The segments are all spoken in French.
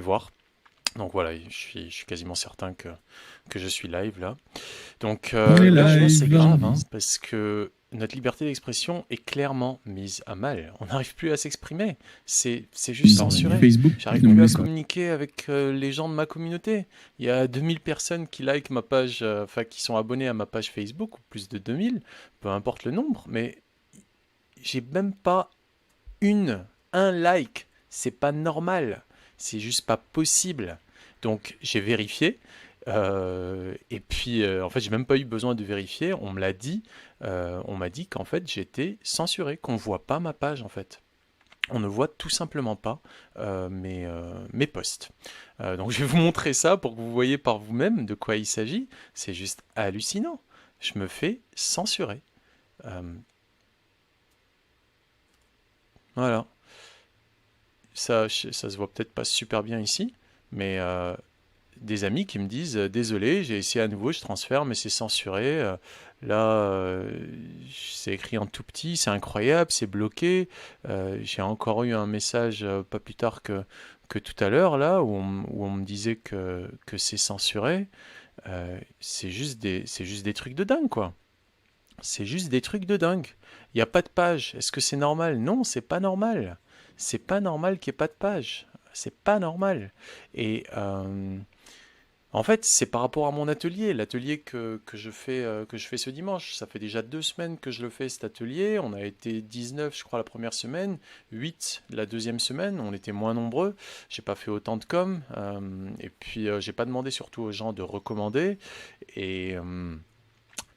voir. Donc voilà, je suis quasiment certain que je suis live là. Donc On est là, je vois, c'est live. grave, hein, parce que notre liberté d'expression est clairement mise à mal. On n'arrive plus à s'exprimer. C'est juste censuré. Facebook J'arrive ne me plus à laisse pas. communiquer avec les gens de ma communauté. Il y a 2000 personnes qui likent ma page, enfin qui sont abonnées à ma page Facebook, ou plus de 2000, peu importe le nombre, mais j'ai même pas une, un like. C'est pas normal. C'est juste pas possible. Donc j'ai vérifié. Et puis en fait j'ai même pas eu besoin de vérifier. On me l'a dit. On m'a dit qu'en fait j'étais censuré, qu'on voit pas ma page en fait. On ne voit tout simplement pas mes posts. Donc je vais vous montrer ça pour que vous voyez par vous-même de quoi il s'agit. C'est juste hallucinant. Je me fais censurer. Euh, voilà. Ça se voit peut-être pas super bien ici, mais des amis qui me disent désolé, j'ai essayé à nouveau, je transfère, mais c'est censuré. Là, c'est écrit en tout petit, c'est incroyable, c'est bloqué. J'ai encore eu un message pas plus tard que tout à l'heure, là, où on me disait que c'est censuré. C'est juste des trucs de dingue, quoi. C'est juste des trucs de dingue. Il n'y a pas de page. Est-ce que c'est normal? Non, c'est pas normal. C'est pas normal qu'il n'y ait pas de page. C'est pas normal. Et en fait, c'est par rapport à mon atelier, l'atelier que je fais ce dimanche. Ça fait déjà 2 semaines que je le fais, cet atelier. On a été 19, je crois, la première semaine, 8 la deuxième semaine. On était moins nombreux. J'ai pas fait autant de com. Et puis, j'ai pas demandé surtout aux gens de recommander. Et.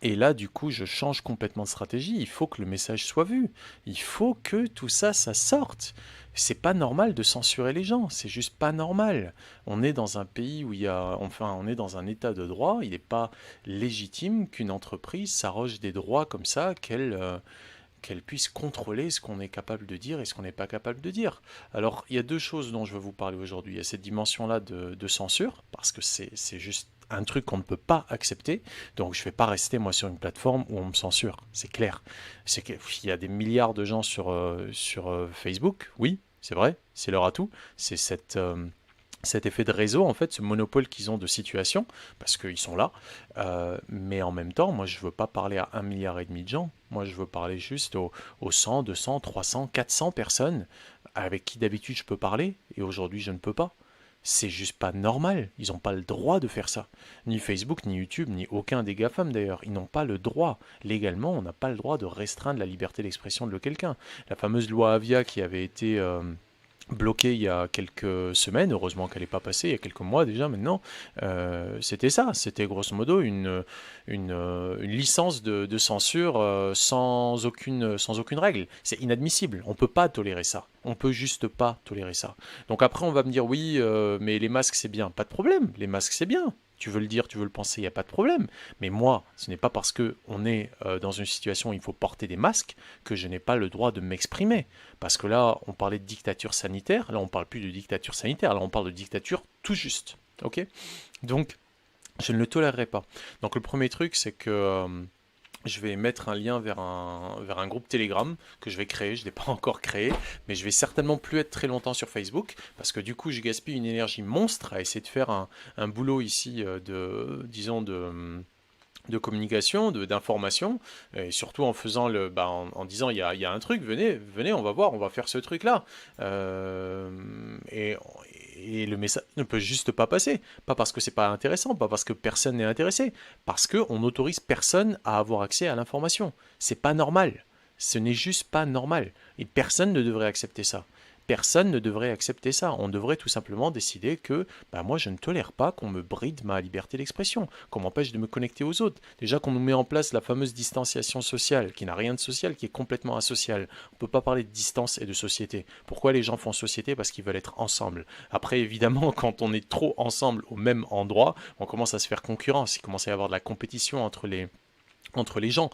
Et là, du coup, je change complètement de stratégie. Il faut que le message soit vu. Il faut que tout ça, ça sorte. C'est pas normal de censurer les gens. C'est juste pas normal. On est dans un pays où on est dans un état de droit. Il n'est pas légitime qu'une entreprise s'arroge des droits comme ça, qu'elle puisse contrôler ce qu'on est capable de dire et ce qu'on n'est pas capable de dire. Alors, il y a deux choses dont je veux vous parler aujourd'hui. Il y a cette dimension-là de censure, parce que c'est juste un truc qu'on ne peut pas accepter. Donc, je ne vais pas rester, moi, sur une plateforme où on me censure. C'est clair. C'est qu'il y a des milliards de gens sur Facebook. Oui, c'est vrai. C'est leur atout. C'est cet effet de réseau, en fait, ce monopole qu'ils ont de situation, parce qu'ils sont là. Mais en même temps, moi, je veux pas parler à 1,5 milliard de gens. Moi, je veux parler juste aux 100, 200, 300, 400 personnes avec qui d'habitude je peux parler, et aujourd'hui je ne peux pas. C'est juste pas normal. Ils n'ont pas le droit de faire ça. Ni Facebook, ni YouTube, ni aucun des GAFAM d'ailleurs. Ils n'ont pas le droit. Légalement, on n'a pas le droit de restreindre la liberté d'expression de quelqu'un. La fameuse loi Avia qui avait été bloquée il y a quelques semaines, heureusement qu'elle n'est pas passée, il y a quelques mois déjà maintenant, c'était ça, c'était grosso modo une licence de censure sans aucune règle. C'est inadmissible, on ne peut pas tolérer ça, on peut juste pas tolérer ça. Donc après on va me dire oui, mais les masques c'est bien, pas de problème, les masques c'est bien. Tu veux le dire, tu veux le penser, il n'y a pas de problème. Mais moi, ce n'est pas parce qu'on est dans une situation où il faut porter des masques que je n'ai pas le droit de m'exprimer. Parce que là, on parlait de dictature sanitaire, là on parle plus de dictature sanitaire, là on parle de dictature tout juste. Ok. Donc, je ne le tolérerai pas. Donc le premier truc, c'est que je vais mettre un lien vers un groupe Telegram que je vais créer. Je ne l'ai pas encore créé, mais je vais certainement plus être très longtemps sur Facebook parce que du coup, je gaspille une énergie monstre à essayer de faire un boulot ici disons, de communication, d'information, et surtout en faisant en disant il y a un truc, venez, venez, on va voir, on va faire ce truc-là. Et, et le message ne peut juste pas passer. Pas parce que c'est pas intéressant, pas parce que personne n'est intéressé, parce qu'on n'autorise personne à avoir accès à l'information. C'est pas normal. Ce n'est juste pas normal. Et personne ne devrait accepter ça. Personne ne devrait accepter ça. On devrait tout simplement décider que moi je ne tolère pas qu'on me bride ma liberté d'expression, qu'on m'empêche de me connecter aux autres. Déjà qu'on nous met en place la fameuse distanciation sociale, qui n'a rien de social, qui est complètement asociale. On ne peut pas parler de distance et de société. Pourquoi les gens font société? Parce qu'ils veulent être ensemble. Après, évidemment, quand on est trop ensemble au même endroit, on commence à se faire concurrence. Il commence à y avoir de la compétition entre les gens.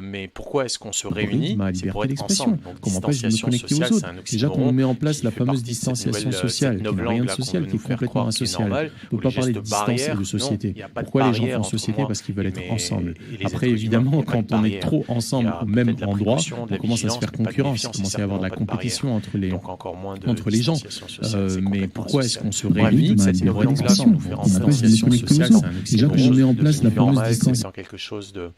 Mais pourquoi est-ce qu'on se Bride réunit? ma C'est pour liberté être ensemble. d'expression. Donc Qu'on m'empêche de me distanciation connecter aux sociale, c'est autres. un Déjà, quand on oxymoron met en place qui la fait fameuse partie de distanciation cette sociale, qui nouvelle n'a rien langue de là qu'on social, veut qui nous est faire complètement croire qui est asocial. normale, On où ne les peut pas parler gestes de distance et de barrières, non, société. il n'y a pas de Pourquoi les gens barrière font entre société? moi Parce qu'ils veulent être ensemble. et les Après, êtres humains. Il évidemment, n'y a pas de quand on est barrière. trop Il y ensemble au a même peut-être de la endroit, précaution, de on la commence à se vigilance, faire mais pas de concurrence. Il méfiance et commence à y avoir de certainement la pas de barrière. compétition Donc encore moins de entre les gens. distanciation sociale, c'est Mais complètement pourquoi est-ce asocial. qu'on se Bref, réunit? toute Ma cette nouvelle liberté langue là qu'on d'expression. nous fait en Qu'on m'empêche de me distanciation connecter aux sociale, c'est autres. un Déjà, quand je oxymoron, mets en c'est place devenu la fameuse normal comme distanciation. étant quelque chose de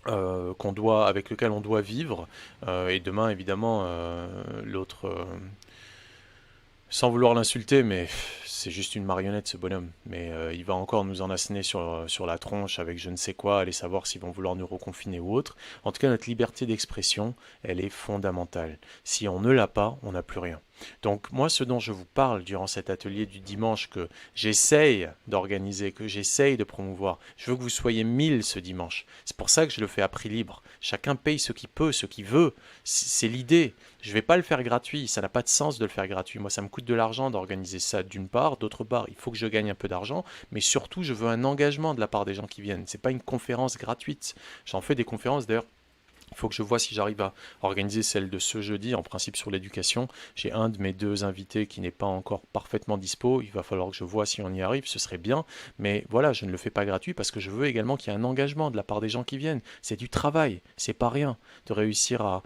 avec lequel on doit vivre. Et demain, évidemment, l'autre, sans vouloir l'insulter, mais c'est juste une marionnette ce bonhomme. Mais il va encore nous en asséner sur la tronche avec je ne sais quoi, aller savoir s'ils vont vouloir nous reconfiner ou autre. En tout cas, notre liberté d'expression, elle est fondamentale. Si on ne l'a pas, on n'a plus rien. Donc moi, ce dont je vous parle durant cet atelier du dimanche que j'essaye d'organiser, que j'essaye de promouvoir, je veux que vous soyez 1000 ce dimanche. C'est pour ça que je le fais à prix libre. Chacun paye ce qu'il peut, ce qu'il veut. C'est l'idée. Je ne vais pas le faire gratuit. Ça n'a pas de sens de le faire gratuit. Moi, ça me coûte de l'argent d'organiser ça d'une part. D'autre part, il faut que je gagne un peu d'argent. Mais surtout, je veux un engagement de la part des gens qui viennent. Ce n'est pas une conférence gratuite. J'en fais des conférences d'ailleurs. Il faut que je vois si j'arrive à organiser celle de ce jeudi, en principe sur l'éducation. J'ai un de mes 2 invités qui n'est pas encore parfaitement dispo. Il va falloir que je vois si on y arrive, ce serait bien. Mais voilà, je ne le fais pas gratuit parce que je veux également qu'il y ait un engagement de la part des gens qui viennent. C'est du travail, c'est pas rien de réussir à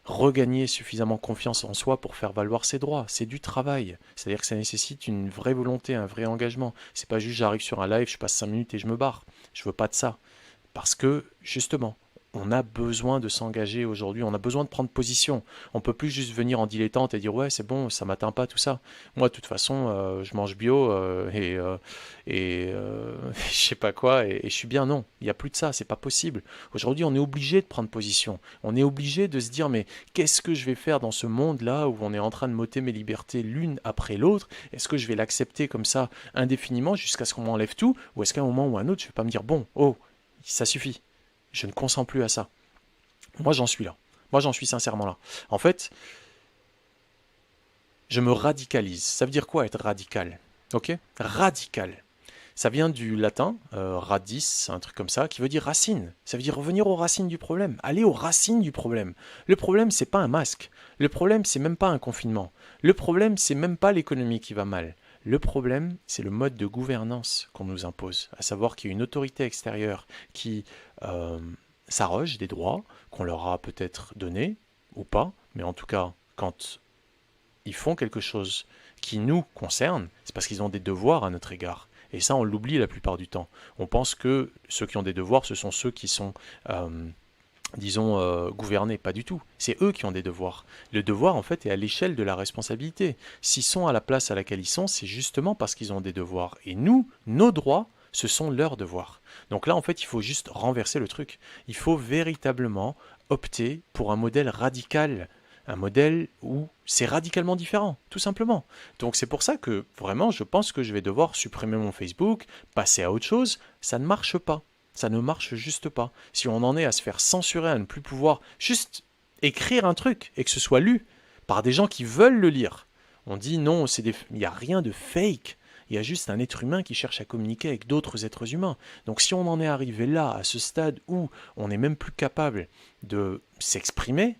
regagner suffisamment confiance en soi pour faire valoir ses droits. C'est du travail. C'est-à-dire que ça nécessite une vraie volonté, un vrai engagement. C'est pas juste j'arrive sur un live, je passe 5 minutes et je me barre. Je veux pas de ça. Parce que, justement, on a besoin de s'engager aujourd'hui, on a besoin de prendre position. On peut plus juste venir en dilettante et dire ouais c'est bon, ça m'atteint pas tout ça. Moi de toute façon, je mange bio je sais pas quoi et je suis bien. Non, il n'y a plus de ça, c'est pas possible. Aujourd'hui on est obligé de prendre position. On est obligé de se dire mais qu'est-ce que je vais faire dans ce monde-là où on est en train de m'ôter mes libertés l'une après l'autre? Est-ce que je vais l'accepter comme ça indéfiniment jusqu'à ce qu'on m'enlève tout? Ou est-ce qu'à un moment ou à un autre je vais pas me dire bon, oh, ça suffit. Je ne consens plus à ça. Moi, j'en suis là. Moi, j'en suis sincèrement là. En fait, je me radicalise. Ça veut dire quoi être radical? Ok? Radical. Ça vient du latin, radis, un truc comme ça, qui veut dire racine. Ça veut dire revenir aux racines du problème. Aller aux racines du problème. Le problème, c'est pas un masque. Le problème, c'est même pas un confinement. Le problème, c'est même pas l'économie qui va mal. Le problème, c'est le mode de gouvernance qu'on nous impose, à savoir qu'il y a une autorité extérieure qui s'arroge des droits qu'on leur a peut-être donnés ou pas, mais en tout cas, quand ils font quelque chose qui nous concerne, c'est parce qu'ils ont des devoirs à notre égard. Et ça, on l'oublie la plupart du temps. On pense que ceux qui ont des devoirs, ce sont ceux qui sont disons, gouverner. Pas du tout. C'est eux qui ont des devoirs. Le devoir, en fait, est à l'échelle de la responsabilité. S'ils sont à la place à laquelle ils sont, c'est justement parce qu'ils ont des devoirs. Et nous, nos droits, ce sont leurs devoirs. Donc là, en fait, il faut juste renverser le truc. Il faut véritablement opter pour un modèle radical. Un modèle où c'est radicalement différent, tout simplement. Donc c'est pour ça que, vraiment, je pense que je vais devoir supprimer mon Facebook, passer à autre chose. Ça ne marche pas. Ça ne marche juste pas. Si on en est à se faire censurer, à ne plus pouvoir juste écrire un truc et que ce soit lu par des gens qui veulent le lire, on dit non, il n'y a rien de fake. Il y a juste un être humain qui cherche à communiquer avec d'autres êtres humains. Donc si on en est arrivé là, à ce stade où on n'est même plus capable de s'exprimer,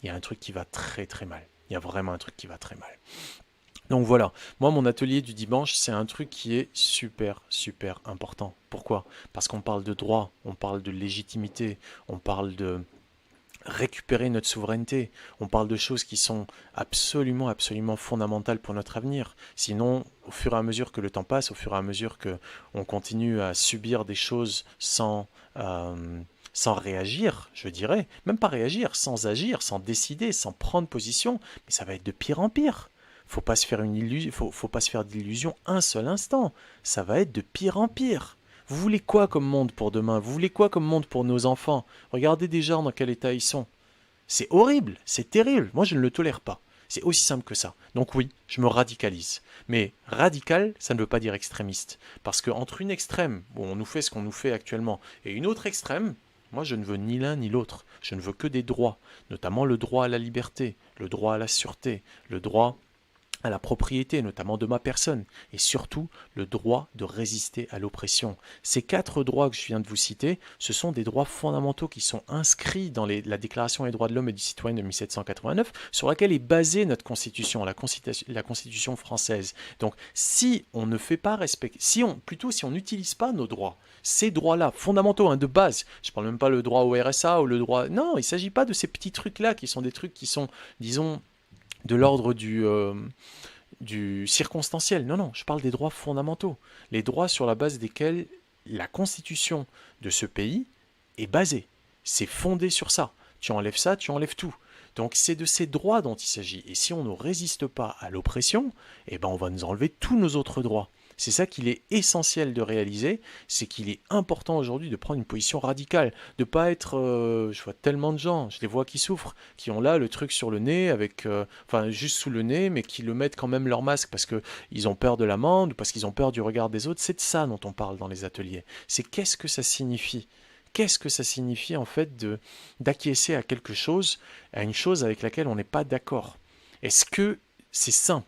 il y a un truc qui va très très mal. Il y a vraiment un truc qui va très mal. Donc voilà, moi mon atelier du dimanche, c'est un truc qui est super super important. Pourquoi? Parce qu'on parle de droit, on parle de légitimité, on parle de récupérer notre souveraineté, on parle de choses qui sont absolument absolument fondamentales pour notre avenir. Sinon, au fur et à mesure que le temps passe, au fur et à mesure que on continue à subir des choses sans réagir, je dirais, même pas réagir, sans agir, sans décider, sans prendre position, mais ça va être de pire en pire. Faut pas se faire une illusion, faut pas se faire d'illusions un seul instant. Ça va être de pire en pire. Vous voulez quoi comme monde pour demain? Vous voulez quoi comme monde pour nos enfants? Regardez déjà dans quel état ils sont. C'est horrible, c'est terrible. Moi, je ne le tolère pas. C'est aussi simple que ça. Donc oui, je me radicalise. Mais radical, ça ne veut pas dire extrémiste. Parce qu'entre une extrême, où on nous fait ce qu'on nous fait actuellement, et une autre extrême, moi, je ne veux ni l'un ni l'autre. Je ne veux que des droits, notamment le droit à la liberté, le droit à la sûreté, le droit à la propriété, notamment de ma personne, et surtout le droit de résister à l'oppression. Ces 4 droits que je viens de vous citer, ce sont des droits fondamentaux qui sont inscrits dans la Déclaration des droits de l'homme et du citoyen de 1789, sur laquelle est basée notre Constitution, la Constitution française. Donc, si on ne fait pas respecter, si on n'utilise pas nos droits, ces droits-là, fondamentaux, de base, je ne parle même pas le droit au RSA ou le droit... Non, il ne s'agit pas de ces petits trucs-là qui sont des trucs qui sont, disons, de l'ordre du circonstanciel. Non, non, je parle des droits fondamentaux. Les droits sur la base desquels la constitution de ce pays est basée. C'est fondé sur ça. Tu enlèves ça, tu enlèves tout. Donc c'est de ces droits dont il s'agit. Et si on ne résiste pas à l'oppression, eh ben on va nous enlever tous nos autres droits. C'est ça qu'il est essentiel de réaliser, c'est qu'il est important aujourd'hui de prendre une position radicale, de pas être, je vois tellement de gens, je les vois qui souffrent, qui ont là le truc sur le nez, avec, enfin juste sous le nez, mais qui le mettent quand même leur masque parce qu'ils ont peur de l'amende ou parce qu'ils ont peur du regard des autres. C'est de ça dont on parle dans les ateliers. C'est qu'est-ce que ça signifie? Qu'est-ce que ça signifie en fait d'acquiescer à quelque chose, à une chose avec laquelle on n'est pas d'accord? Est-ce que c'est sain?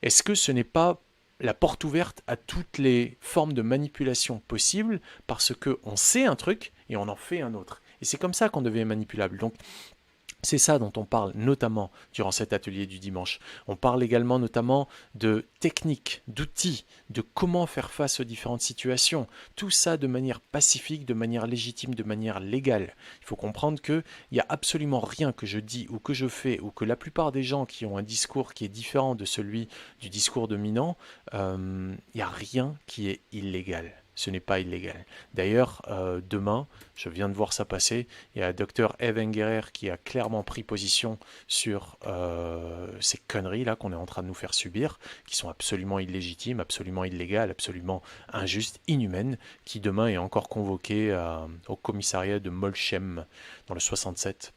Est-ce que ce n'est pas la porte ouverte à toutes les formes de manipulation possibles parce qu'on sait un truc et on en fait un autre? Et c'est comme ça qu'on devient manipulable. Donc c'est ça dont on parle notamment durant cet atelier du dimanche. On parle également notamment de techniques, d'outils, de comment faire face aux différentes situations. Tout ça de manière pacifique, de manière légitime, de manière légale. Il faut comprendre qu'il n'y a absolument rien que je dis ou que je fais ou que la plupart des gens qui ont un discours qui est différent de celui du discours dominant, il n'y a rien qui est illégal. Ce n'est pas illégal. D'ailleurs, demain, je viens de voir ça passer, il y a Dr Eve Engerer qui a clairement pris position sur ces conneries-là qu'on est en train de nous faire subir, qui sont absolument illégitimes, absolument illégales, absolument injustes, inhumaines, qui demain est encore convoqué au commissariat de Molsheim dans le 67.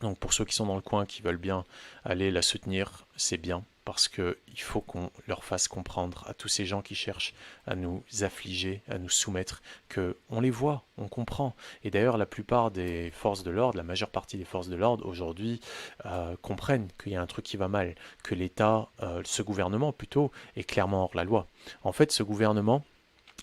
Donc pour ceux qui sont dans le coin, qui veulent bien aller la soutenir, c'est bien, parce qu'il faut qu'on leur fasse comprendre à tous ces gens qui cherchent à nous affliger, à nous soumettre, qu'on les voit, on comprend. Et d'ailleurs, la plupart des forces de l'ordre, la majeure partie des forces de l'ordre aujourd'hui comprennent qu'il y a un truc qui va mal, que l'État, ce gouvernement plutôt, est clairement hors la loi. En fait, ce gouvernement,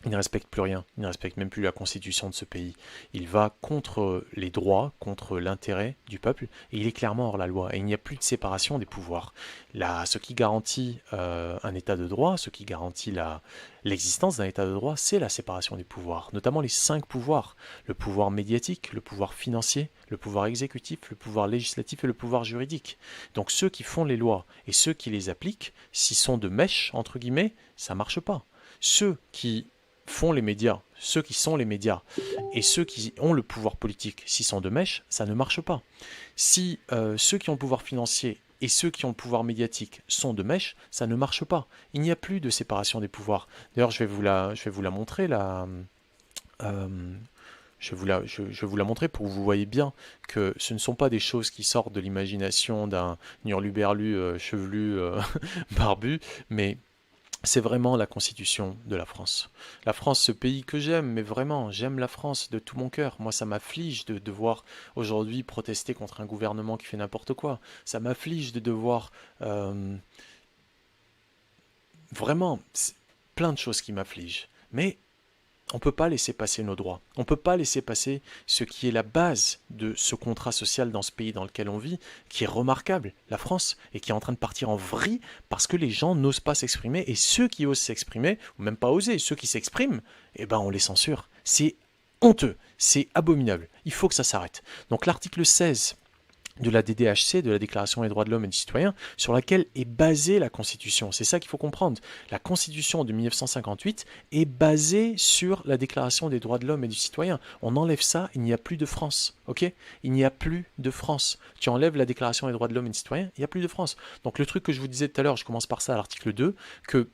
il ne respecte plus rien, il ne respecte même plus la constitution de ce pays. Il va contre les droits, contre l'intérêt du peuple, et il est clairement hors la loi. Et il n'y a plus de séparation des pouvoirs. Ce qui garantit un état de droit, ce qui garantit l'existence d'un état de droit, c'est la séparation des pouvoirs, notamment les 5 pouvoirs. Le pouvoir médiatique, le pouvoir financier, le pouvoir exécutif, le pouvoir législatif et le pouvoir juridique. Donc ceux qui font les lois et ceux qui les appliquent, s'ils sont de mèche, entre guillemets, ça ne marche pas. Ceux qui font les médias, ceux qui sont les médias, et ceux qui ont le pouvoir politique, s'ils sont de mèche, ça ne marche pas. Si ceux qui ont le pouvoir financier et ceux qui ont le pouvoir médiatique sont de mèche, ça ne marche pas. Il n'y a plus de séparation des pouvoirs. D'ailleurs, je vais vous la montrer là. Je vais vous la montrer pour que vous voyez bien que ce ne sont pas des choses qui sortent de l'imagination d'un hurluberlu chevelu barbu, mais c'est vraiment la constitution de la France. La France, ce pays que j'aime, mais vraiment, j'aime la France de tout mon cœur. Moi, ça m'afflige de devoir aujourd'hui protester contre un gouvernement qui fait n'importe quoi. Ça m'afflige de devoir... vraiment, plein de choses qui m'affligent. Mais on ne peut pas laisser passer nos droits. On ne peut pas laisser passer ce qui est la base de ce contrat social dans ce pays dans lequel on vit, qui est remarquable, la France, et qui est en train de partir en vrille parce que les gens n'osent pas s'exprimer. Et ceux qui osent s'exprimer, ou même pas oser, ceux qui s'expriment, eh ben on les censure. C'est honteux, c'est abominable. Il faut que ça s'arrête. Donc l'article 16 de la DDHC, de la Déclaration des droits de l'homme et du citoyen, sur laquelle est basée la Constitution. C'est ça qu'il faut comprendre. La Constitution de 1958 est basée sur la Déclaration des droits de l'homme et du citoyen. On enlève ça, il n'y a plus de France. Ok ? Il n'y a plus de France. Tu enlèves la Déclaration des droits de l'homme et du citoyen, il n'y a plus de France. Donc le truc que je vous disais tout à l'heure, je commence par ça à l'article 2, que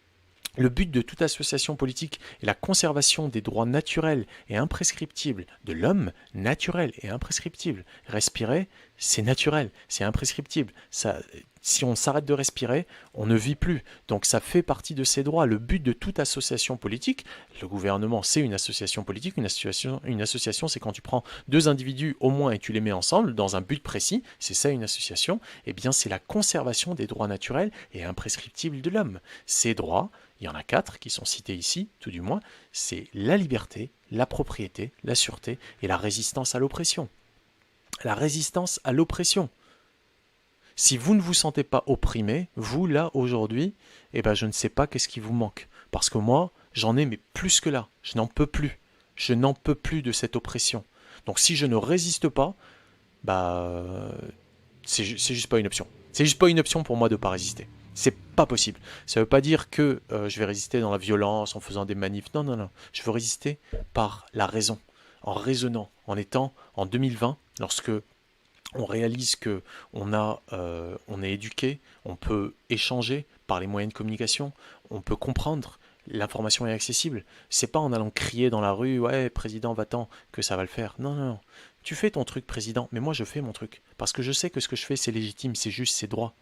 le but de toute association politique est la conservation des droits naturels et imprescriptibles de l'homme, naturel et imprescriptible. Respirer, c'est naturel, c'est imprescriptible. Ça, Si on s'arrête de respirer, on ne vit plus. Donc ça fait partie de ses droits. Le but de toute association politique, le gouvernement c'est une association politique, une association c'est quand tu prends deux individus au moins et tu les mets ensemble dans un but précis, c'est ça une association, eh bien c'est la conservation des droits naturels et imprescriptibles de l'homme. Ces droits, il y en a 4 qui sont cités ici, tout du moins, c'est la liberté, la propriété, la sûreté et la résistance à l'oppression. La résistance à l'oppression. Si vous ne vous sentez pas opprimé, vous là aujourd'hui, eh ben je ne sais pas qu'est-ce qui vous manque. Parce que moi, j'en ai mais plus que là. Je n'en peux plus. Je n'en peux plus de cette oppression. Donc si je ne résiste pas, bah c'est juste pas une option. C'est juste pas une option pour moi de pas résister. C'est pas possible. Ça veut pas dire que je vais résister dans la violence, en faisant des manifs. Non, non, non. Je veux résister par la raison, en raisonnant, en étant en 2020, lorsque on réalise que on est éduqué, on peut échanger par les moyens de communication, on peut comprendre, l'information est accessible. C'est pas en allant crier dans la rue, ouais, président, va-t'en, que ça va le faire. Non, non, non. Tu fais ton truc, président, mais moi je fais mon truc. Parce que je sais que ce que je fais, c'est légitime, c'est juste, c'est droit.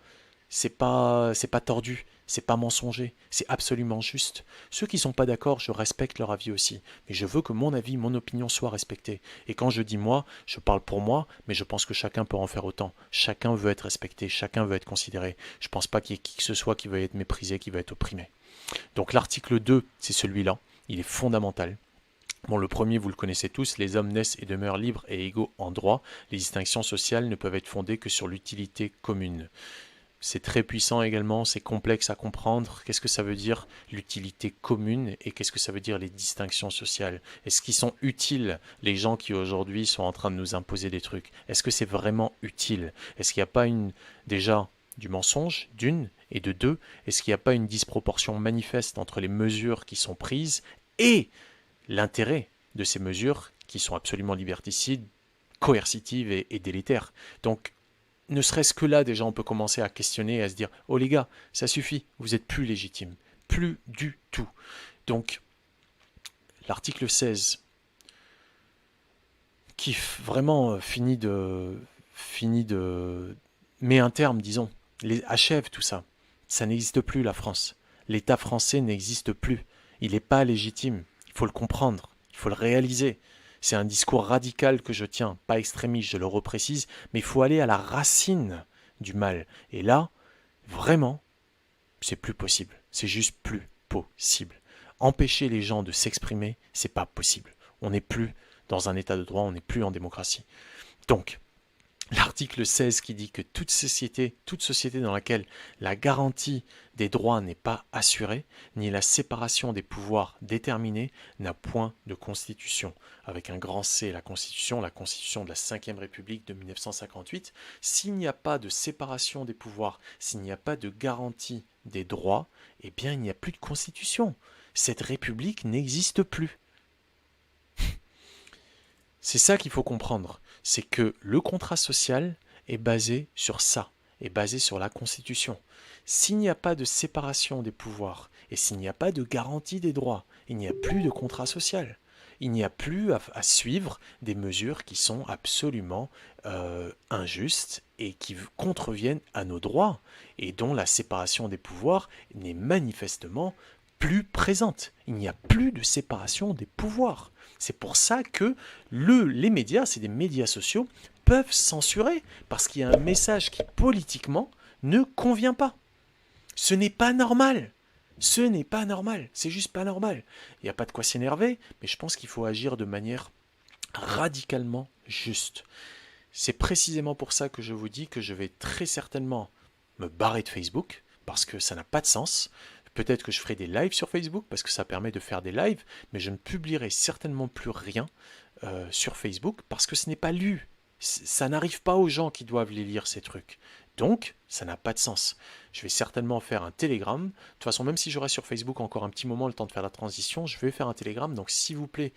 C'est pas tordu, c'est pas mensonger, c'est absolument juste. Ceux qui sont pas d'accord, je respecte leur avis aussi, mais je veux que mon avis, mon opinion soit respectée. Et quand je dis moi, je parle pour moi, mais je pense que chacun peut en faire autant. Chacun veut être respecté, chacun veut être considéré. Je pense pas qu'il y ait qui que ce soit qui va être méprisé, qui va être opprimé. Donc l'article 2, c'est celui-là, il est fondamental. Bon, le premier, vous le connaissez tous, les hommes naissent et demeurent libres et égaux en droit. Les distinctions sociales ne peuvent être fondées que sur l'utilité commune. C'est très puissant également, c'est complexe à comprendre. Qu'est-ce que ça veut dire l'utilité commune et qu'est-ce que ça veut dire les distinctions sociales? Est-ce qu'ils sont utiles, les gens qui aujourd'hui sont en train de nous imposer des trucs? Est-ce que c'est vraiment utile? Est-ce qu'il n'y a pas déjà du mensonge, d'une, et de deux, est-ce qu'il n'y a pas une disproportion manifeste entre les mesures qui sont prises et l'intérêt de ces mesures qui sont absolument liberticides, coercitives et délétères? Donc, ne serait-ce que là, déjà, on peut commencer à questionner et à se dire, oh les gars, ça suffit, vous êtes plus légitime. Plus du tout. Donc, l'article 16, qui vraiment met un terme, disons, achève tout ça. Ça n'existe plus, la France. L'État français n'existe plus. Il n'est pas légitime. Il faut le comprendre. Il faut le réaliser. C'est un discours radical que je tiens, pas extrémiste, je le reprécise, mais il faut aller à la racine du mal. Et là, vraiment, c'est plus possible. C'est juste plus possible. Empêcher les gens de s'exprimer, c'est pas possible. On n'est plus dans un état de droit, on n'est plus en démocratie. Donc, l'article 16 qui dit que toute société dans laquelle la garantie des droits n'est pas assurée, ni la séparation des pouvoirs déterminée, n'a point de constitution. Avec un grand C, la constitution de la 5e République de 1958, s'il n'y a pas de séparation des pouvoirs, s'il n'y a pas de garantie des droits, eh bien il n'y a plus de constitution. Cette République n'existe plus. C'est ça qu'il faut comprendre, c'est que le contrat social est basé sur ça, est basé sur la Constitution. S'il n'y a pas de séparation des pouvoirs et s'il n'y a pas de garantie des droits, il n'y a plus de contrat social. Il n'y a plus à suivre des mesures qui sont absolument injustes et qui contreviennent à nos droits et dont la séparation des pouvoirs n'est manifestement plus présente. Il n'y a plus de séparation des pouvoirs. C'est pour ça que les médias, c'est des médias sociaux, peuvent censurer parce qu'il y a un message qui politiquement ne convient pas. Ce n'est pas normal. Ce n'est pas normal. C'est juste pas normal. Il n'y a pas de quoi s'énerver, mais je pense qu'il faut agir de manière radicalement juste. C'est précisément pour ça que je vous dis que je vais très certainement me barrer de Facebook parce que ça n'a pas de sens. Peut-être que je ferai des lives sur Facebook parce que ça permet de faire des lives, mais je ne publierai certainement plus rien sur Facebook parce que ce n'est pas lu. Ça n'arrive pas aux gens qui doivent les lire, ces trucs. Donc, ça n'a pas de sens. Je vais certainement faire un Telegram. De toute façon, même si j'aurai sur Facebook encore un petit moment le temps de faire la transition, je vais faire un Telegram. Donc, s'il vous plaît,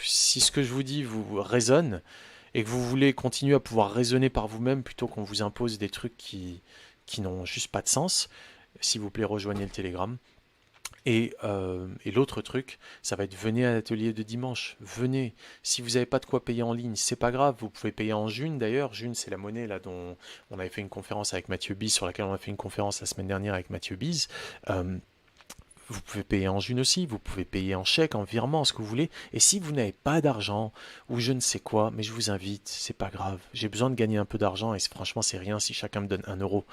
si ce que je vous dis vous résonne et que vous voulez continuer à pouvoir raisonner par vous-même plutôt qu'on vous impose des trucs qui n'ont juste pas de sens, s'il vous plaît, rejoignez le Telegram. Et l'autre truc, ça va être venez à l'atelier de dimanche, venez. Si vous n'avez pas de quoi payer en ligne, c'est pas grave, vous pouvez payer en June d'ailleurs. June, c'est la monnaie là dont on avait fait une conférence avec Mathieu Bise, sur laquelle on a fait une conférence la semaine dernière avec Mathieu Bise. Euh, vous pouvez payer en June aussi, vous pouvez payer en chèque, en virement, ce que vous voulez. Et si vous n'avez pas d'argent ou je ne sais quoi, mais je vous invite, c'est pas grave. J'ai besoin de gagner un peu d'argent et franchement, c'est rien si chacun me donne 1 euro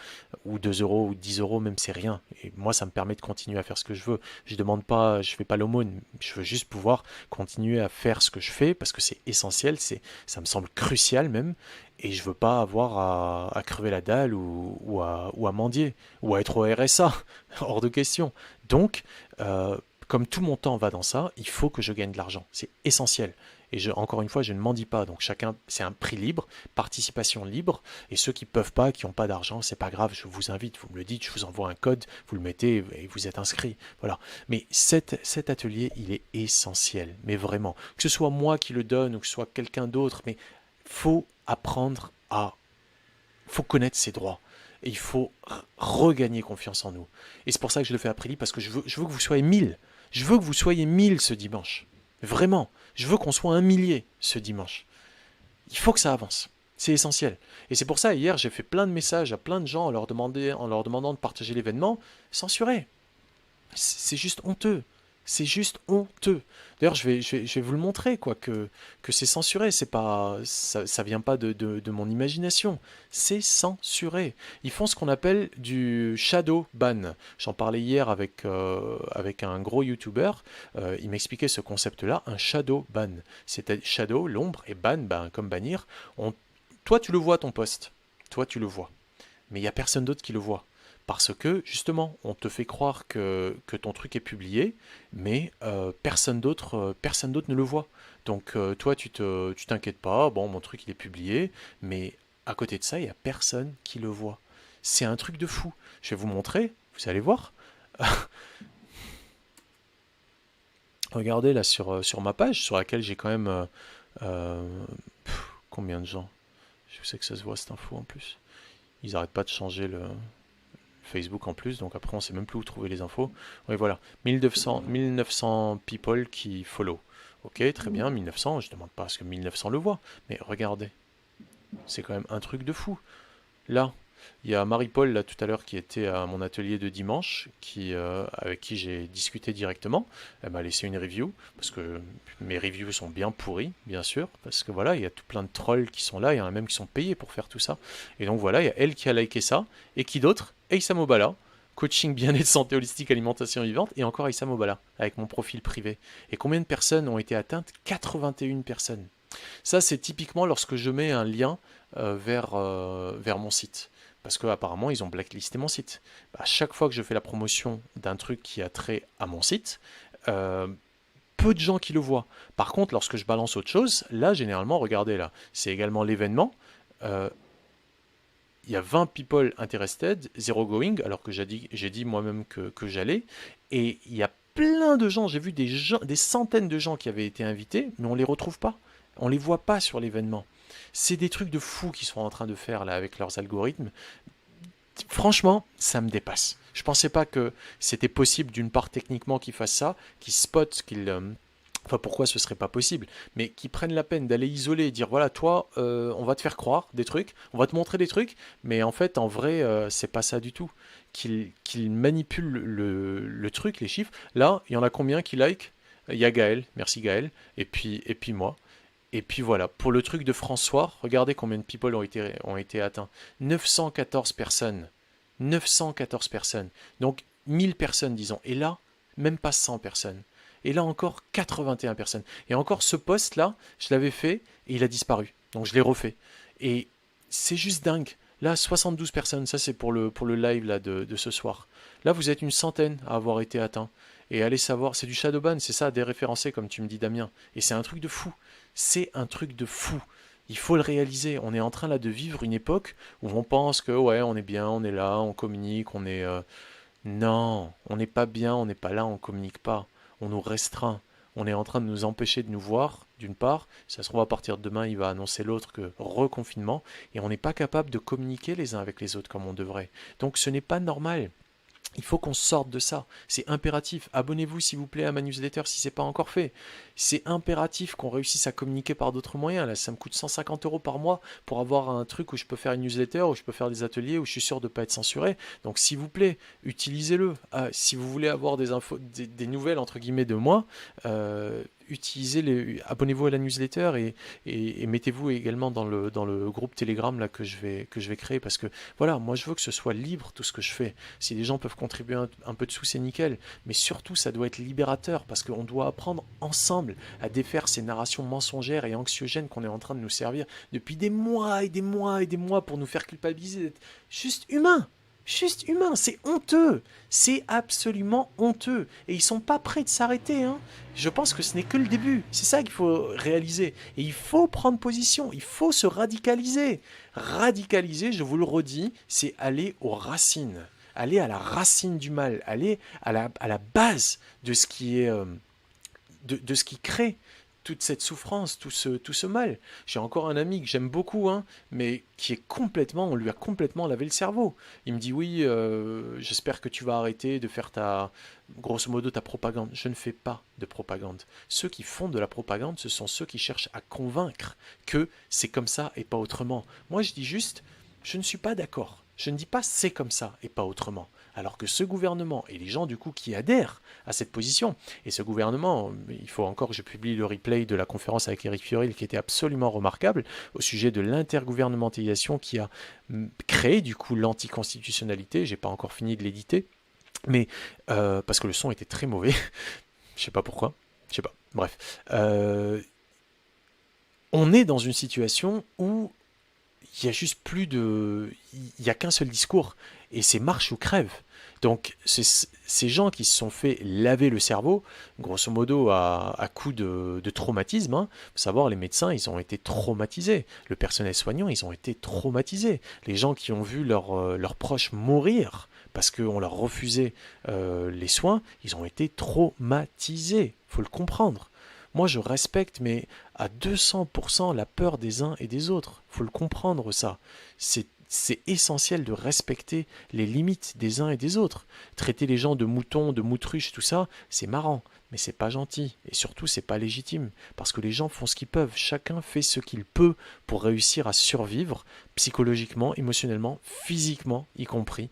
ou 2 euros ou 10 euros, même c'est rien. Et moi, ça me permet de continuer à faire ce que je veux. Je demande pas, je fais pas l'aumône. Je veux juste pouvoir continuer à faire ce que je fais parce que c'est essentiel, ça me semble crucial même. Et je veux pas avoir à crever la dalle ou à mendier ou à être au RSA. Hors de question. Donc, euh, comme tout mon temps va dans ça, il faut que je gagne de l'argent. C'est essentiel. Et encore une fois, je ne mendie pas. Donc chacun, c'est un prix libre, participation libre. Et ceux qui peuvent pas, qui n'ont pas d'argent, c'est pas grave. Je vous invite, vous me le dites, je vous envoie un code, vous le mettez et vous êtes inscrit. Voilà. Mais cet atelier, il est essentiel. Mais vraiment, que ce soit moi qui le donne ou que ce soit quelqu'un d'autre, mais faut apprendre à faut connaître ses droits. Et il faut regagner confiance en nous. Et c'est pour ça que je le fais après parce que je veux que vous soyez 1000. Je veux que vous soyez 1000 ce dimanche. Vraiment. Je veux qu'on soit 1 millier ce dimanche. Il faut que ça avance. C'est essentiel. Et c'est pour ça, hier, j'ai fait plein de messages à plein de gens en leur demandant de partager l'événement. Censuré. C'est juste honteux. C'est juste honteux. D'ailleurs, je vais vous le montrer, quoi, que c'est censuré. C'est pas, ça vient pas de mon imagination. C'est censuré. Ils font ce qu'on appelle du shadow ban. J'en parlais hier avec un gros YouTuber. Il m'expliquait ce concept-là, un shadow ban. C'était shadow, l'ombre, et ban, ben, comme bannir. Toi, tu le vois, ton post. Toi, tu le vois. Mais il n'y a personne d'autre qui le voit. Parce que, justement, on te fait croire que ton truc est publié, mais personne d'autre ne le voit. Donc, toi, tu t'inquiètes pas, bon, mon truc, il est publié, mais à côté de ça, il n'y a personne qui le voit. C'est un truc de fou. Je vais vous montrer, vous allez voir. Regardez là sur ma page, sur laquelle j'ai quand même... euh, combien de gens? Je sais que ça se voit cette info en plus. Ils n'arrêtent pas de changer le, Facebook en plus, donc après on sait même plus où trouver les infos. Oui, voilà, 1900 people qui follow. Ok, très bien, 1900, je demande pas à ce que 1900 le voient, mais regardez, c'est quand même un truc de fou. Là, il y a Marie-Paul là tout à l'heure qui était à mon atelier de dimanche, avec qui j'ai discuté directement. Elle m'a laissé une review, parce que mes reviews sont bien pourries, bien sûr, parce que voilà, il y a tout plein de trolls qui sont là, il y en a même qui sont payés pour faire tout ça. Et donc voilà, il y a elle qui a liké ça, et qui d'autre? Aïssa Mobala, coaching bien-être, santé holistique, alimentation vivante, et encore Aïssa Mobala, avec mon profil privé. Et combien de personnes ont été atteintes? 81 personnes. Ça, c'est typiquement lorsque je mets un lien vers mon site. Parce qu'apparemment, ils ont blacklisté mon site. À chaque fois que je fais la promotion d'un truc qui a trait à mon site, euh, peu de gens qui le voient. Par contre, lorsque je balance autre chose, là, généralement, regardez là, c'est également l'événement. euh, il y a 20 people interested, 0 going, alors que j'ai dit moi-même que j'allais. Et il y a plein de gens, j'ai vu des centaines de gens qui avaient été invités, mais on ne les retrouve pas. On ne les voit pas sur l'événement. C'est des trucs de fous qu'ils sont en train de faire là avec leurs algorithmes. Franchement, ça me dépasse. Je pensais pas que c'était possible d'une part techniquement qu'ils fassent ça, qu'ils spotent, enfin, pourquoi ce serait pas possible, mais qu'ils prennent la peine d'aller isoler et dire voilà, toi, on va te faire croire des trucs, on va te montrer des trucs, mais en fait, en vrai, c'est pas ça du tout. Qu'ils manipulent le truc, les chiffres. Là, il y en a combien qui like? Il y a Gaël, merci Gaël, et puis moi. Et puis voilà, pour le truc de François, regardez combien de people ont été atteints. 914 personnes. 914 personnes. Donc 1000 personnes, disons. Et là, même pas 100 personnes. Et là encore, 81 personnes. Et encore, ce post-là, je l'avais fait et il a disparu. Donc je l'ai refait. Et c'est juste dingue. Là, 72 personnes, ça c'est pour le live là, de ce soir. Là, vous êtes une centaine à avoir été atteints. Et allez savoir, c'est du shadowban, c'est ça, déréférencé, comme tu me dis, Damien. Et c'est un truc de fou. C'est un truc de fou. Il faut le réaliser. On est en train là de vivre une époque où on pense que ouais, on est bien, on est là, on communique, on est. Non, on n'est pas bien, on n'est pas là, on communique pas. On nous restreint. On est en train de nous empêcher de nous voir, d'une part. Ça se trouve, à partir de demain, il va annoncer l'autre que reconfinement. Et on n'est pas capable de communiquer les uns avec les autres comme on devrait. Donc ce n'est pas normal. Il faut qu'on sorte de ça. C'est impératif. Abonnez-vous s'il vous plaît à ma newsletter si ce n'est pas encore fait. C'est impératif qu'on réussisse à communiquer par d'autres moyens. Là, ça me coûte 150 € par mois pour avoir un truc où je peux faire une newsletter, où je peux faire des ateliers, où je suis sûr de ne pas être censuré. Donc s'il vous plaît, utilisez-le. Si vous voulez avoir des infos, des nouvelles entre guillemets de moi, abonnez-vous à la newsletter et mettez-vous également dans le groupe Telegram là, que je vais créer parce que voilà, moi je veux que ce soit libre tout ce que je fais. Si les gens peuvent contribuer un peu dessous, c'est nickel. Mais surtout, ça doit être libérateur parce qu'on doit apprendre ensemble à défaire ces narrations mensongères et anxiogènes qu'on est en train de nous servir depuis des mois et des mois et des mois pour nous faire culpabiliser d'être juste humains. Juste humain, c'est honteux, c'est absolument honteux. Et ils sont pas prêts de s'arrêter. Hein. Je pense que ce n'est que le début. C'est ça qu'il faut réaliser. Et il faut prendre position, il faut se radicaliser. Radicaliser, je vous le redis, c'est aller aux racines. Aller à la racine du mal, aller à la base de ce qui est, de ce qui crée toute cette souffrance, tout ce mal. J'ai encore un ami que j'aime beaucoup, hein, mais qui est complètement, on lui a complètement lavé le cerveau. Il me dit oui, j'espère que tu vas arrêter de faire grosso modo, ta propagande. Je ne fais pas de propagande. Ceux qui font de la propagande, ce sont ceux qui cherchent à convaincre que c'est comme ça et pas autrement. Moi, je dis juste, je ne suis pas d'accord. Je ne dis pas c'est comme ça et pas autrement. Alors que ce gouvernement et les gens du coup qui adhèrent à cette position, et ce gouvernement, il faut encore que je publie le replay de la conférence avec Éric Fioril qui était absolument remarquable au sujet de l'intergouvernementalisation qui a créé du coup l'anticonstitutionnalité. J'ai pas encore fini de l'éditer, mais parce que le son était très mauvais, je sais pas pourquoi, je sais pas. Bref, on est dans une situation où il y a juste plus de, il y a qu'un seul discours et c'est marche ou crève. Donc ces gens qui se sont fait laver le cerveau, grosso modo à coup de traumatisme, hein, faut savoir les médecins ils ont été traumatisés, le personnel soignant ils ont été traumatisés, les gens qui ont vu leurs proches mourir parce qu'on leur refusait les soins, ils ont été traumatisés, faut le comprendre. Moi, je respecte, mais à 200% la peur des uns et des autres. Faut le comprendre, ça. C'est essentiel de respecter les limites des uns et des autres. Traiter les gens de moutons, de moutruches, tout ça, c'est marrant, mais c'est pas gentil. Et surtout, c'est pas légitime. Parce que les gens font ce qu'ils peuvent. Chacun fait ce qu'il peut pour réussir à survivre, psychologiquement, émotionnellement, physiquement, y compris,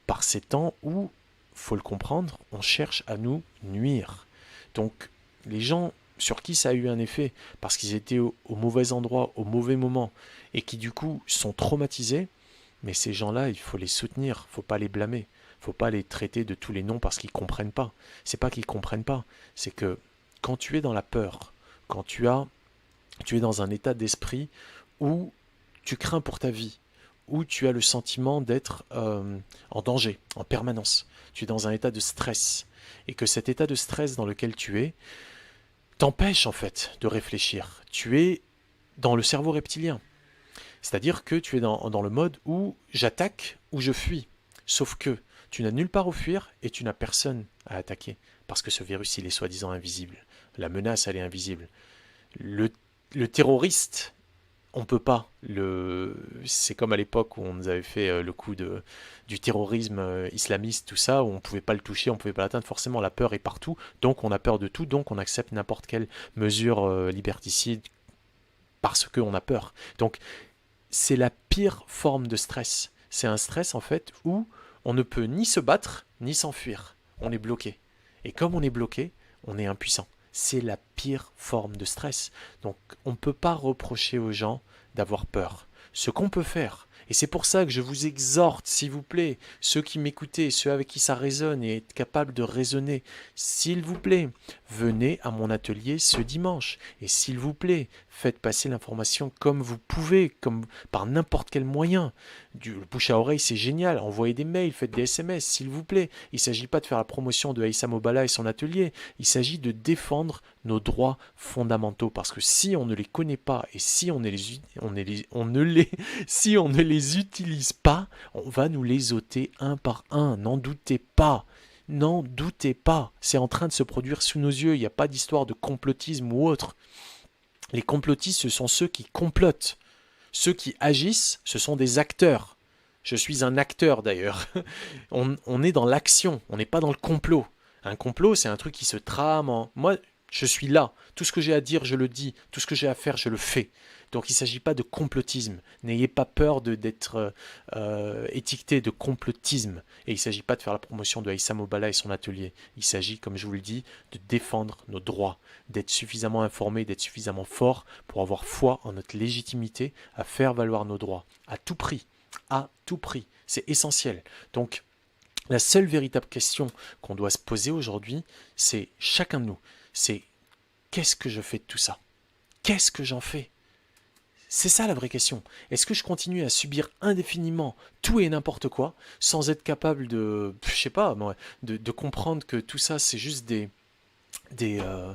par ces temps où, faut le comprendre, on cherche à nous nuire. Donc, les gens sur qui ça a eu un effet parce qu'ils étaient au mauvais endroit, au mauvais moment, et qui du coup sont traumatisés, mais ces gens-là, il faut les soutenir, il ne faut pas les blâmer, il ne faut pas les traiter de tous les noms parce qu'ils ne comprennent pas. C'est pas qu'ils ne comprennent pas, c'est que quand tu es dans la peur, quand tu es dans un état d'esprit où tu crains pour ta vie, où tu as le sentiment d'être en danger, en permanence, tu es dans un état de stress, et que cet état de stress dans lequel tu es, t'empêche en fait de réfléchir. Tu es dans le cerveau reptilien. C'est-à-dire que tu es dans le mode où j'attaque ou je fuis. Sauf que tu n'as nulle part où fuir et tu n'as personne à attaquer. Parce que ce virus, il est soi-disant invisible. La menace, elle est invisible. Le terroriste, on peut pas. C'est comme à l'époque où on nous avait fait le coup du terrorisme islamiste, tout ça, où on pouvait pas le toucher, on pouvait pas l'atteindre. Forcément, la peur est partout, donc on a peur de tout, donc on accepte n'importe quelle mesure liberticide parce qu'on a peur. Donc, c'est la pire forme de stress. C'est un stress, en fait, où on ne peut ni se battre, ni s'enfuir. On est bloqué. Et comme on est bloqué, on est impuissant. C'est la pire forme de stress. Donc on ne peut pas reprocher aux gens d'avoir peur. Ce qu'on peut faire, et c'est pour ça que je vous exhorte, s'il vous plaît, ceux qui m'écoutez, ceux avec qui ça résonne et être capable de raisonner, s'il vous plaît, venez à mon atelier ce dimanche. Et s'il vous plaît, faites passer l'information comme vous pouvez, comme par n'importe quel moyen. Le bouche à oreille, c'est génial. Envoyez des mails, faites des SMS, s'il vous plaît. Il ne s'agit pas de faire la promotion de Aïssa Mobala et son atelier. Il s'agit de défendre nos droits fondamentaux. Parce que si on ne les connaît pas et si si on ne les utilise pas, on va nous les ôter un par un. N'en doutez pas. N'en doutez pas. C'est en train de se produire sous nos yeux. Il n'y a pas d'histoire de complotisme ou autre. Les complotistes, ce sont ceux qui complotent. Ceux qui agissent, ce sont des acteurs. Je suis un acteur d'ailleurs. On est dans l'action, on n'est pas dans le complot. Un complot, c'est un truc qui se trame en... Moi, je suis là. Tout ce que j'ai à dire, je le dis. Tout ce que j'ai à faire, je le fais. Donc il ne s'agit pas de complotisme. N'ayez pas peur d'être étiqueté de complotisme. Et il ne s'agit pas de faire la promotion de Aïssa Mobala et son atelier. Il s'agit, comme je vous le dis, de défendre nos droits, d'être suffisamment informé, d'être suffisamment fort pour avoir foi en notre légitimité à faire valoir nos droits. À tout prix. À tout prix. C'est essentiel. Donc, la seule véritable question qu'on doit se poser aujourd'hui, c'est chacun de nous. C'est qu'est-ce que je fais de tout ça? Qu'est-ce que j'en fais? C'est ça la vraie question. Est-ce que je continue à subir indéfiniment tout et n'importe quoi sans être capable de, je sais pas, de comprendre que tout ça c'est juste des, euh,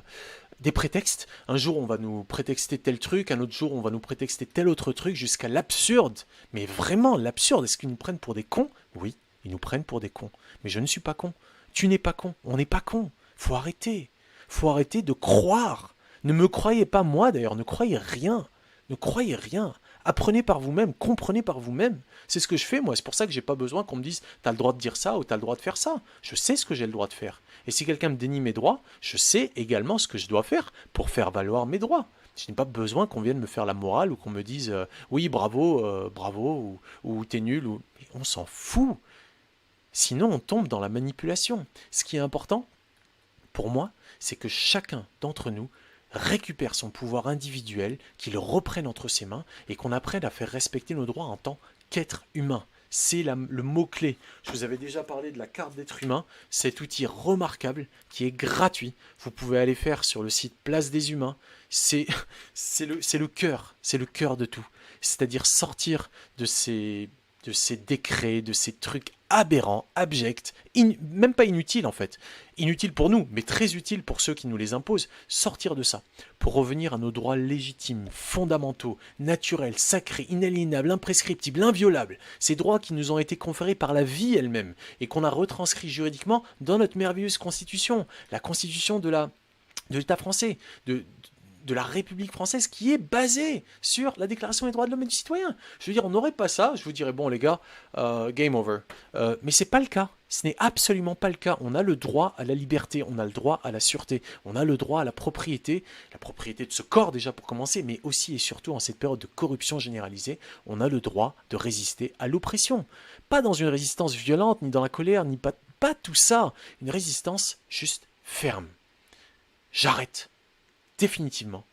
des prétextes. Un jour on va nous prétexter tel truc, un autre jour on va nous prétexter tel autre truc jusqu'à l'absurde. Mais vraiment l'absurde, est-ce qu'ils nous prennent pour des cons? Oui, ils nous prennent pour des cons. Mais je ne suis pas con. Tu n'es pas con. On n'est pas con. Faut arrêter. Faut arrêter de croire. Ne me croyez pas moi d'ailleurs, ne croyez rien. Ne croyez rien. Apprenez par vous-même, comprenez par vous-même. C'est ce que je fais moi, c'est pour ça que j'ai pas besoin qu'on me dise t'as le droit de dire ça ou t'as le droit de faire ça. Je sais ce que j'ai le droit de faire. Et si quelqu'un me dénie mes droits, je sais également ce que je dois faire pour faire valoir mes droits. Je n'ai pas besoin qu'on vienne me faire la morale ou qu'on me dise oui bravo, bravo ou t'es nul ou... On s'en fout. Sinon on tombe dans la manipulation. Ce qui est important, pour moi, c'est que chacun d'entre nous récupère son pouvoir individuel, qu'il reprenne entre ses mains et qu'on apprenne à faire respecter nos droits en tant qu'être humain. C'est le mot-clé. Je vous avais déjà parlé de la carte d'être humain, cet outil remarquable qui est gratuit. Vous pouvez aller faire sur le site Place des Humains. C'est le cœur de tout. C'est-à-dire sortir de ces décrets, de ces trucs aberrants, abjects, même pas inutiles en fait. Inutiles pour nous, mais très utiles pour ceux qui nous les imposent. Sortir de ça, pour revenir à nos droits légitimes, fondamentaux, naturels, sacrés, inaliénables, imprescriptibles, inviolables. Ces droits qui nous ont été conférés par la vie elle-même et qu'on a retranscrits juridiquement dans notre merveilleuse constitution. La constitution de l'État français, de la République française qui est basée sur la Déclaration des droits de l'homme et du citoyen. Je veux dire, on n'aurait pas ça, je vous dirais, bon les gars, game over. Mais c'est pas le cas. Ce n'est absolument pas le cas. On a le droit à la liberté, on a le droit à la sûreté, on a le droit à la propriété de ce corps déjà pour commencer, mais aussi et surtout en cette période de corruption généralisée, on a le droit de résister à l'oppression. Pas dans une résistance violente, ni dans la colère, ni pas tout ça. Une résistance juste ferme. J'arrête définitivement,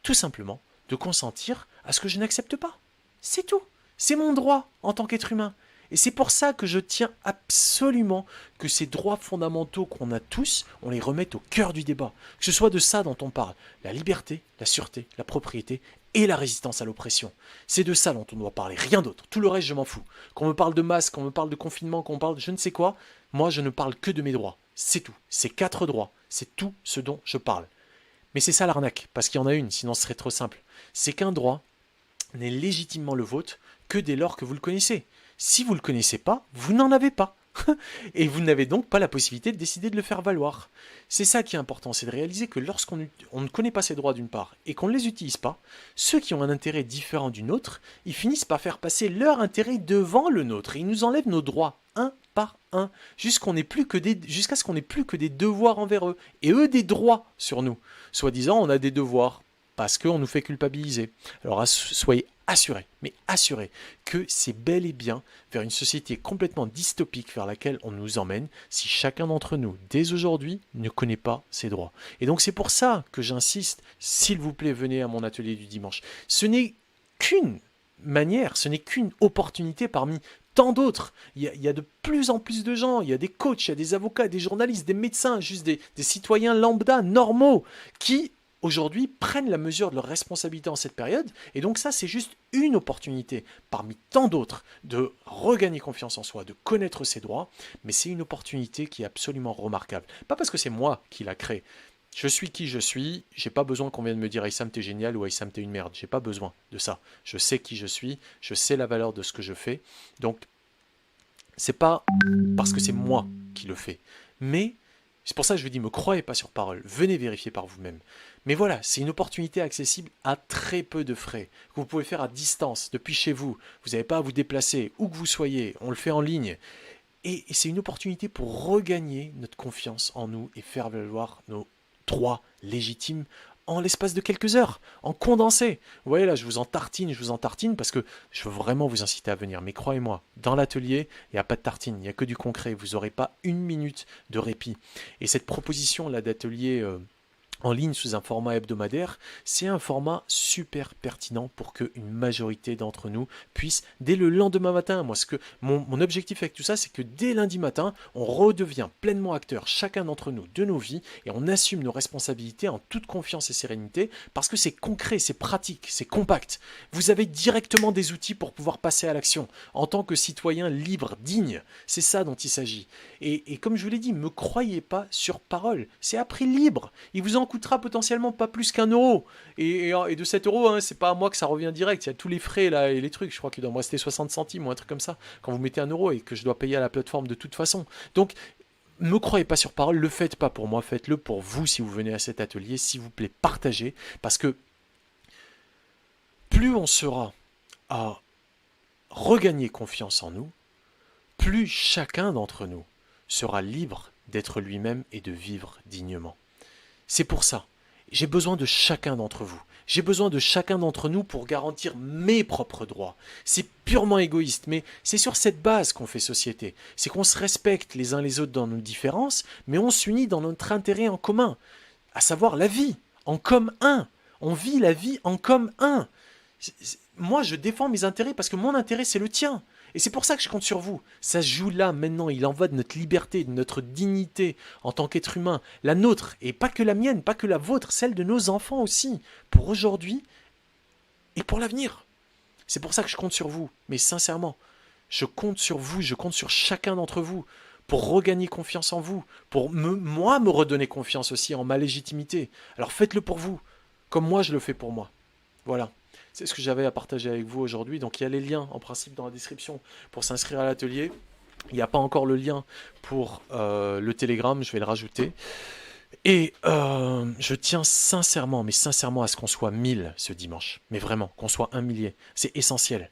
tout simplement, de consentir à ce que je n'accepte pas. C'est tout. C'est mon droit en tant qu'être humain. Et c'est pour ça que je tiens absolument que ces droits fondamentaux qu'on a tous, on les remette au cœur du débat. Que ce soit de ça dont on parle. La liberté, la sûreté, la propriété et la résistance à l'oppression. C'est de ça dont on doit parler, rien d'autre. Tout le reste, je m'en fous. Qu'on me parle de masque, qu'on me parle de confinement, qu'on me parle de je ne sais quoi, moi je ne parle que de mes droits. C'est tout. C'est 4 droits. C'est tout ce dont je parle. Mais c'est ça l'arnaque, parce qu'il y en a une, sinon ce serait trop simple. C'est qu'un droit n'est légitimement le vôtre que dès lors que vous le connaissez. Si vous ne le connaissez pas, vous n'en avez pas. Et vous n'avez donc pas la possibilité de décider de le faire valoir. C'est ça qui est important, c'est de réaliser que lorsqu'on ne connaît pas ses droits d'une part et qu'on ne les utilise pas, ceux qui ont un intérêt différent du nôtre, ils finissent par faire passer leur intérêt devant le nôtre. Et ils nous enlèvent nos droits, un par un, jusqu'à ce qu'on n'ait plus que des devoirs envers eux, et eux des droits sur nous. Soi-disant, on a des devoirs, parce qu'on nous fait culpabiliser. Alors soyez assurés, mais assurés, que c'est bel et bien vers une société complètement dystopique vers laquelle on nous emmène si chacun d'entre nous, dès aujourd'hui, ne connaît pas ses droits. Et donc c'est pour ça que j'insiste, s'il vous plaît, venez à mon atelier du dimanche. Ce n'est qu'une manière, ce n'est qu'une opportunité parmi tant d'autres. Il y a de plus en plus de gens, il y a des coachs, il y a des avocats, des journalistes, des médecins, juste des citoyens lambda, normaux, qui aujourd'hui prennent la mesure de leur responsabilité en cette période. Et donc ça, c'est juste une opportunité parmi tant d'autres de regagner confiance en soi, de connaître ses droits, mais c'est une opportunité qui est absolument remarquable. Pas parce que c'est moi qui l'a créé. Je suis qui je suis, j'ai pas besoin qu'on vienne me dire Aïssam t'es génial ou Aïssam t'es une merde, j'ai pas besoin de ça. Je sais qui je suis, je sais la valeur de ce que je fais, donc c'est pas parce que c'est moi qui le fais, mais C'est pour ça que je vous dis, me croyez pas sur parole, venez vérifier par vous-même. Mais voilà, c'est une opportunité accessible à très peu de frais, que vous pouvez faire à distance, depuis chez vous. Vous n'avez pas à vous déplacer, où que vous soyez, on le fait en ligne. Et c'est une opportunité pour regagner notre confiance en nous et faire valoir nos droits légitimes en l'espace de quelques heures, en condensé. Vous voyez là, je vous en tartine parce que je veux vraiment vous inciter à venir. Mais croyez-moi, dans l'atelier, il n'y a pas de tartine, il n'y a que du concret. Vous n'aurez pas une minute de répit. Et cette proposition là d'atelier en ligne sous un format hebdomadaire, c'est un format super pertinent pour qu'une majorité d'entre nous puisse, dès le lendemain matin, mon objectif avec tout ça, c'est que dès lundi matin, on redevient pleinement acteur, chacun d'entre nous, de nos vies, et on assume nos responsabilités en toute confiance et sérénité, parce que c'est concret, c'est pratique, c'est compact. Vous avez directement des outils pour pouvoir passer à l'action, en tant que citoyen libre, digne. C'est ça dont il s'agit. Et comme je vous l'ai dit, ne me croyez pas sur parole, c'est à prix libre. Il vous en coûtera potentiellement pas plus qu'1 euro. Et de 7 euros, hein, c'est pas à moi que ça revient direct. Il y a tous les frais là et les trucs. Je crois qu'il doit me rester 60 centimes ou un truc comme ça quand vous mettez 1 euro et que je dois payer à la plateforme de toute façon. Donc, ne me croyez pas sur parole, le faites pas pour moi, faites-le pour vous si vous venez à cet atelier. S'il vous plaît, partagez. Parce que plus on sera à regagner confiance en nous, plus chacun d'entre nous sera libre d'être lui-même et de vivre dignement. C'est pour ça, j'ai besoin de chacun d'entre vous. J'ai besoin de chacun d'entre nous pour garantir mes propres droits. C'est purement égoïste, mais c'est sur cette base qu'on fait société. C'est qu'on se respecte les uns les autres dans nos différences, mais on s'unit dans notre intérêt en commun, à savoir la vie, en comme un. On vit la vie en comme un. Moi, je défends mes intérêts parce que mon intérêt, c'est le tien. Et c'est pour ça que je compte sur vous. Ça se joue là, maintenant. Il en va de notre liberté, de notre dignité en tant qu'être humain. La nôtre, et pas que la mienne, pas que la vôtre, celle de nos enfants aussi. Pour aujourd'hui et pour l'avenir. C'est pour ça que je compte sur vous. Mais sincèrement, je compte sur vous, je compte sur chacun d'entre vous pour regagner confiance en vous, pour moi me redonner confiance aussi en ma légitimité. Alors faites-le pour vous, comme moi je le fais pour moi. Voilà. C'est ce que j'avais à partager avec vous aujourd'hui. Donc il y a les liens en principe dans la description pour s'inscrire à l'atelier. Il n'y a pas encore le lien pour le Telegram, je vais le rajouter. Et je tiens sincèrement, mais sincèrement à ce qu'on soit 1000 ce dimanche. Mais vraiment, qu'on soit 1 millier. C'est essentiel.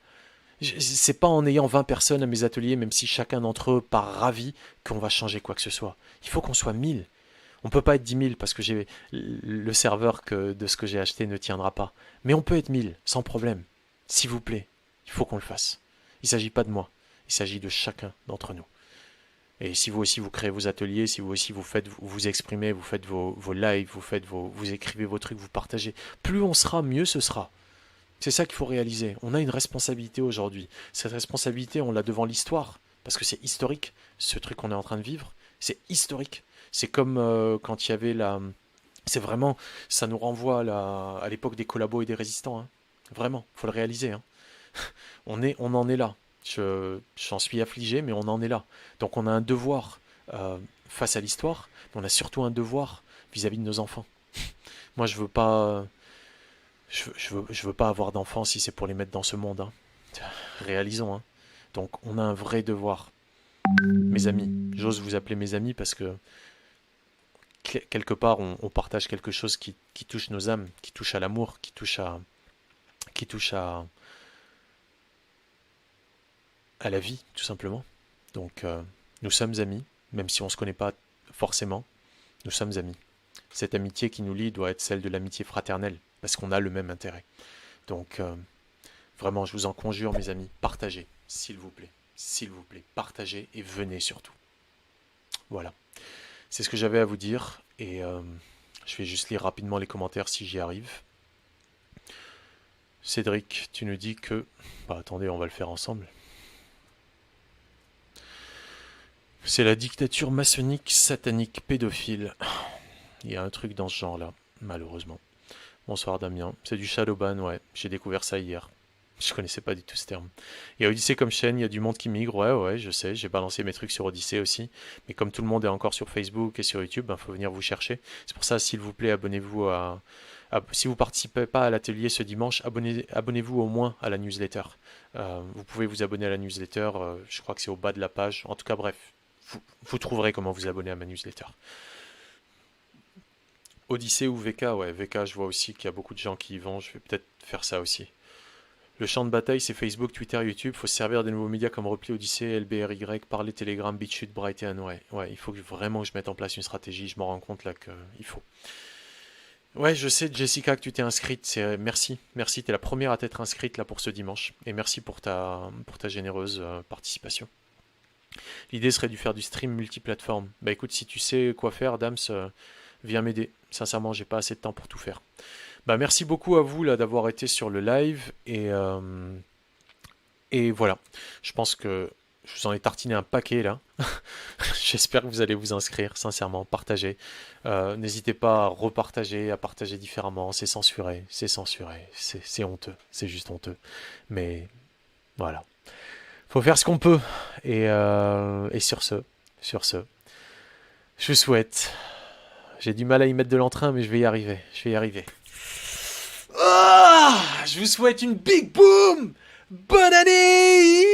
C'est pas en ayant 20 personnes à mes ateliers, même si chacun d'entre eux part ravi, qu'on va changer quoi que ce soit. Il faut qu'on soit 1000. On peut pas être 10 000 parce que le serveur de ce que j'ai acheté ne tiendra pas. Mais on peut être 1000, sans problème. S'il vous plaît, il faut qu'on le fasse. Il ne s'agit pas de moi, il s'agit de chacun d'entre nous. Et si vous aussi vous créez vos ateliers, si vous aussi vous exprimez, vous faites vos lives, vous écrivez vos trucs, vous partagez, plus on sera, mieux ce sera. C'est ça qu'il faut réaliser. On a une responsabilité aujourd'hui. Cette responsabilité, on l'a devant l'histoire, parce que c'est historique, ce truc qu'on est en train de vivre, c'est historique. C'est comme quand il y avait la... C'est vraiment... Ça nous renvoie à l'époque des collabos et des résistants. Hein. Vraiment, il faut le réaliser. Hein. On en est là. J'en suis affligé, mais on en est là. Donc on a un devoir face à l'histoire, mais on a surtout un devoir vis-à-vis de nos enfants. Moi, je veux pas... Je veux pas avoir d'enfants si c'est pour les mettre dans ce monde. Hein. Réalisons. Hein. Donc on a un vrai devoir. Mes amis, j'ose vous appeler mes amis parce que quelque part on partage quelque chose qui touche nos âmes, qui touche à l'amour, qui touche à la vie, tout simplement. Donc nous sommes amis, même si on ne se connaît pas forcément, nous sommes amis. Cette amitié qui nous lie doit être celle de l'amitié fraternelle, parce qu'on a le même intérêt. Donc vraiment, je vous en conjure, mes amis, partagez, s'il vous plaît, partagez et venez surtout. Voilà. C'est ce que j'avais à vous dire et je vais juste lire rapidement les commentaires si j'y arrive. Cédric, tu nous dis que... Bah attendez, on va le faire ensemble. C'est la dictature maçonnique, satanique, pédophile. Il y a un truc dans ce genre-là, malheureusement. Bonsoir Damien. C'est du Shadowban, ouais. J'ai découvert ça hier. Je connaissais pas du tout ce terme. Il y a Odyssée comme chaîne, il y a du monde qui migre, ouais, je sais, j'ai balancé mes trucs sur Odyssée aussi. Mais comme tout le monde est encore sur Facebook et sur YouTube, il faut venir vous chercher. C'est pour ça, s'il vous plaît, abonnez-vous si vous participez pas à l'atelier ce dimanche, abonnez-vous au moins à la newsletter. Vous pouvez vous abonner à la newsletter, je crois que c'est au bas de la page. En tout cas, bref, vous trouverez comment vous abonner à ma newsletter. Odyssée ou VK, ouais, VK, je vois aussi qu'il y a beaucoup de gens qui y vont, je vais peut-être faire ça aussi. Le champ de bataille, c'est Facebook, Twitter, YouTube. Faut se servir des nouveaux médias comme Repli, Odyssée, LBRY, Parler, Telegram, BitChute, Brighton. Ouais, ouais, il faut vraiment que je mette en place une stratégie. Je me rends compte là qu'il faut. Ouais, je sais, Jessica, que tu t'es inscrite. Merci, merci. T'es la première à t'être inscrite là pour ce dimanche. Et merci pour ta généreuse participation. L'idée serait de faire du stream multiplateforme. Bah écoute, si tu sais quoi faire, Dams, viens m'aider. Sincèrement, j'ai pas assez de temps pour tout faire. Bah merci beaucoup à vous là d'avoir été sur le live et voilà. Je pense que je vous en ai tartiné un paquet là. J'espère que vous allez vous inscrire, sincèrement, partagez. N'hésitez pas à repartager, à partager différemment. C'est censuré, c'est honteux, c'est juste honteux. Mais voilà, faut faire ce qu'on peut. Et sur ce, je vous souhaite. J'ai du mal à y mettre de l'entrain, mais je vais y arriver. Je vais y arriver. Ah, je vous souhaite une big boom. Bonne année.